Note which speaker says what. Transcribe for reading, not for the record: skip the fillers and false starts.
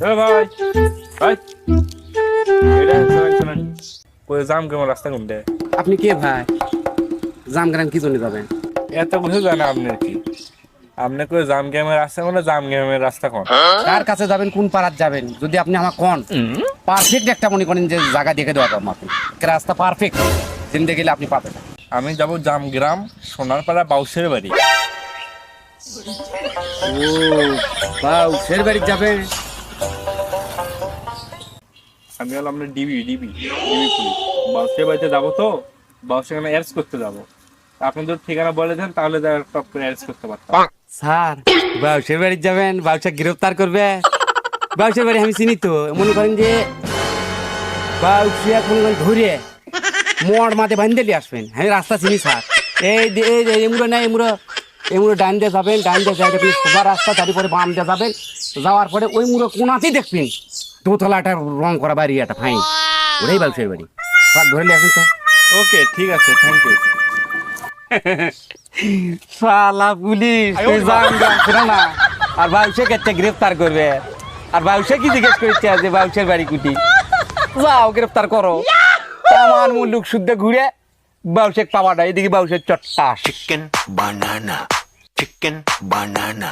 Speaker 1: ভাই ভাই এটা শুনেন কই জাম কেমন রাস্তা কোনটা?
Speaker 2: আপনি কে ভাই? জামগ্রাম কি জন্য যাবেন?
Speaker 1: এত কিছু জানা আপনার কি? আপনি কই জাম গ্রামের রাস্তা কোনটা, জাম গ্রামের রাস্তা কোন?
Speaker 2: কার কাছে যাবেন, কোন পাড়ার যাবেন? যদি আপনি আমার কোন পারফেক্ট একটা মনে করেন যে জায়গা দেখে দেওয়া পাবো আপনি, রাস্তা পারফেক্ট জিন্দে গেলে আপনি পাবেন।
Speaker 1: আমি যাব জাম গ্রাম সোনারপাড়া বাউসের বাড়ি।
Speaker 2: ও বাউ, ফের বাড়ি যাবেন?
Speaker 1: আমি হলো আপনার ডিবি পুলিশ। বাউসের বাড়িতে যাবো তো, বাউসে এখানে অ্যারেস্ট করতে যাবো। আপনি যদি ঠিকানা বলে দেন তাহলে টপ করে অ্যারেস্ট করতে পারতাম।
Speaker 2: স্যার, বাউসের বাড়ি যাবেন? বাউসা গ্রেফতার করবে? বাউসের বাড়ি আমি চিনি তো, মনে করেন যে বাউসিয়া কোন ধরে মোড় মাঠে বান্ধে আসবেন। আমি রাস্তা চিনি স্যার। এমুড়ো না এমুড়ো ডাইন দিয়ে যাবেন, ডাইন দিয়ে যাই দেখবেন সবার রাস্তা, তারপরে বাম দিয়ে যাবেন, যাওয়ার পরে ওই মুড়ো কোনাতেই দেখবেন দোতলাটা রং করা বাড়ি একটা ফাইন, ওটাই বাউসের বাড়ি। স্যার ধরে নিয়ে আসেন তো।
Speaker 1: ওকে, ঠিক আছে, থ্যাংক ইউ।
Speaker 2: শালা পুলিশ, তুই জান না আর বাউসে কেটে গ্রেফতার করবে, আর বাউসে কি জিজ্ঞেস করছে যে বাউসের বাড়ি কুটি? যাও গ্রেফতার করো। আমার মুলুক শুদ্ধ ঘুরে বাউসেক পাওয়াটা, এদিকে বাউসের চট্টা।
Speaker 3: Chicken banana.